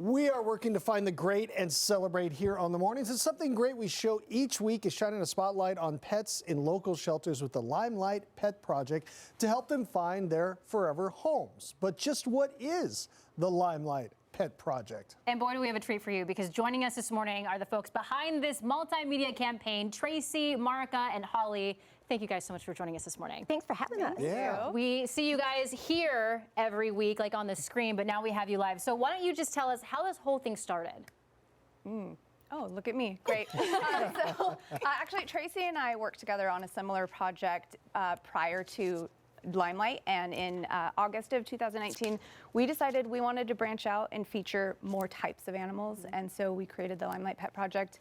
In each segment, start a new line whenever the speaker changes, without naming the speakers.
We are working to find the great and celebrate here on the mornings. And something great we show each week is shining a spotlight on pets in local shelters with the Limelight Pet Project to help them find their forever homes. But just what is the Limelight Pet Project?
And boy, do we have a treat for you, because joining us this morning are the folks behind this multimedia campaign, Tracy, Marika, and Harley. Thank you guys so much for joining us this morning.
Thanks for having us.
Yeah.
We see you guys here every week, like on the screen, but now we have you live. So why don't you just tell us how this whole thing started?
Oh, look at me. Great. Actually, Tracy and I worked together on a similar project prior to Limelight, and in August of 2019, we decided we wanted to branch out and feature more types of animals, and so we created the Limelight Pet Project.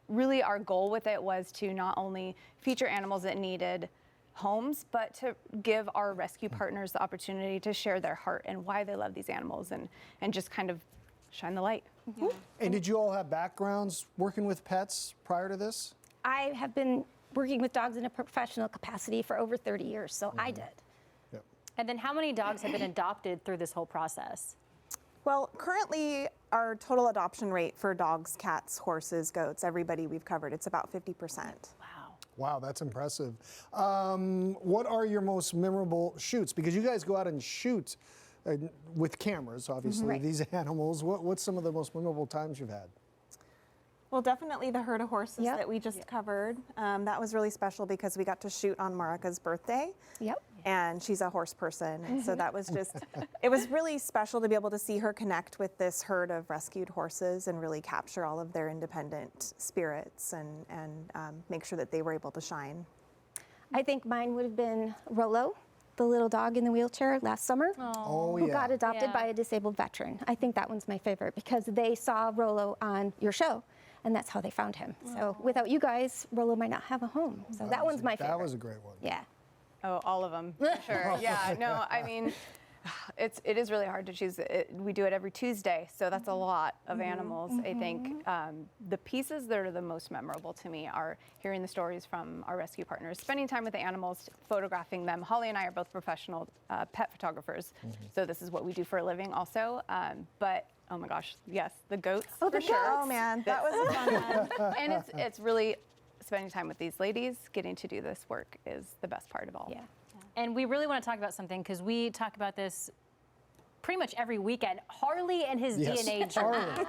Really, our goal with it was to not only feature animals that needed homes, but to give our rescue partners the opportunity to share their heart and why they love these animals, and just kind of shine the light.
Mm-hmm.
And did you all have backgrounds working with pets prior to this?
I have been working with dogs in a professional capacity for over 30 years, so I did.
Yep.
And then how many dogs have been adopted through this whole process?
Well, currently our total adoption rate for dogs, cats, horses, goats, everybody we've covered, it's about 50%.
Wow.
Wow, that's impressive. What are your most memorable shoots? Because you guys go out and shoot with cameras, obviously,
Right.
these animals. What's some of the most memorable times you've had?
Well, definitely the herd of horses
Yep.
that we just covered. That was really special because we got to shoot on Marika's birthday.
Yep.
And she's a horse person. And so that was just, it was really special to be able to see her connect with this herd of rescued horses and really capture all of their independent spirits and make sure that they were able to shine.
I think mine would have been Rollo, the little dog in the wheelchair last summer,
Oh,
who
yeah.
got adopted
Yeah.
by a disabled veteran. I think that one's my favorite because they saw Rollo on your show, and that's how they found him. So without you guys, Rollo might not have a home. So that one's my favorite.
That was a great one.
Yeah.
Oh, all of them, for sure. Yeah, no, I mean, it is really hard to choose. We do it every Tuesday, so that's a lot of animals. I think the pieces that are the most memorable to me are hearing the stories from our rescue partners, spending time with the animals, photographing them. Holly and I are both professional pet photographers, so this is what we do for a living also. But oh my gosh, yes, the goats for sure.
Oh man, that was a fun one.
And it's really spending time with these ladies, getting to do this work is the best part of all.
Yeah.
And we really want to talk about something, because we talk about this pretty much every weekend. Harley and his
Yes,
DNA journey.
Harley,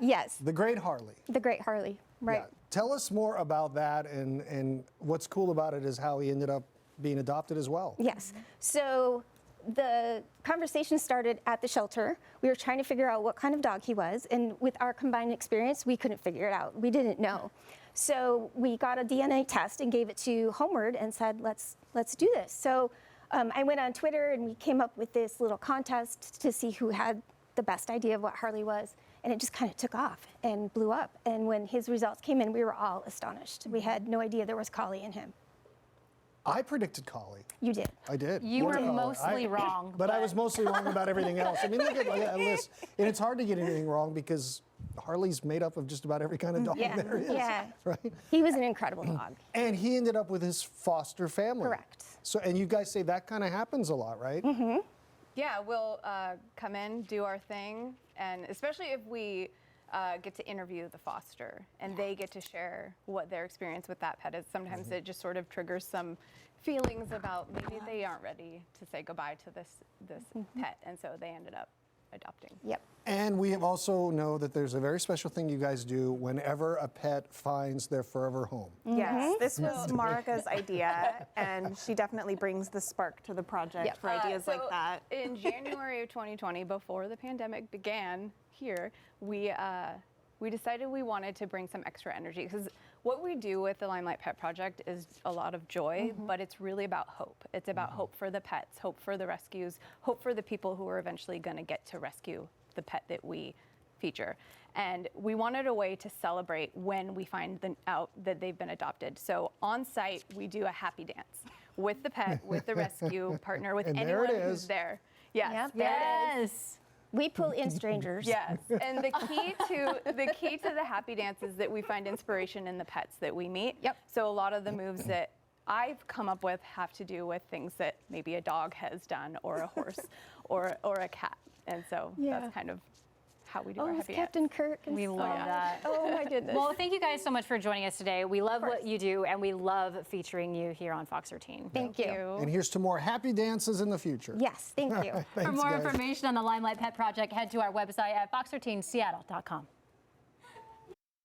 Yes,
the great Harley.
the great Harley. Right.
Yeah. Tell us more about that, and what's cool about it is how he ended up being adopted as well.
Yes. So the conversation started at the shelter. We were trying to figure out what kind of dog he was, and with our combined experience, we couldn't figure it out. We didn't know. So we got a DNA test and gave it to Homeward and said, let's do this. So I went on Twitter and we came up with this little contest to see who had the best idea of what Harley was, and it just kind of took off and blew up. And when his results came in, we were all astonished. We had no idea there was collie in him.
I predicted collie.
You did.
I did.
You were
Collie.
mostly wrong.
But I was mostly wrong about everything else. I mean, look at that list. And it's hard to get anything wrong because Harley's made up of just about every kind of dog
Yeah.
there is.
Yeah.
Right?
He was an incredible dog.
And he ended up with his foster family.
Correct.
So, and you guys say that kind of happens a lot, right?
Mm-hmm.
Yeah, we'll come in, do our thing, and especially if we get to interview the foster and they get to share what their experience with that pet is. Sometimes it just sort of triggers some feelings about maybe they aren't ready to say goodbye to this pet, and so they ended up adopting.
Yep.
And we also know that there's a very special thing you guys do whenever a pet finds their forever home.
Yes, this was Marika's idea, and she definitely brings the spark to the project
Yep.
for ideas
So
like that.
In January of 2020, before the pandemic began here, we decided we wanted to bring some extra energy, because what we do with the Limelight Pet Project is a lot of joy, but it's really about hope. It's about hope for the pets, hope for the rescues, hope for the people who are eventually going to get to rescue the pet that we feature. And we wanted a way to celebrate when we find out that they've been adopted. So on site, we do a happy dance with the pet, with the rescue partner, with
And there
anyone
it
who's
is.
there. Yes,
Yep.
there it is.
Yes.
We pull in strangers.
Yes, and the key to the happy dance is that we find inspiration in the pets that we meet.
Yep.
So a lot of the moves that I've come up with have to do with things that maybe a dog has done, or a horse, or a cat, and so
Yeah.
that's kind of how we do
Oh,
our
with
happy
Captain Kirk. And
We
stuff.
love that.
Oh my goodness.
Well, thank you guys so much for joining us today. We love what you do, and we love featuring you here on Fox 13.
Thank you.
And here's to more happy dances in the future.
Yes, thank you.
For
Thanks,
more
guys.
information on the Limelight Pet Project, head to our website at fox13seattle.com.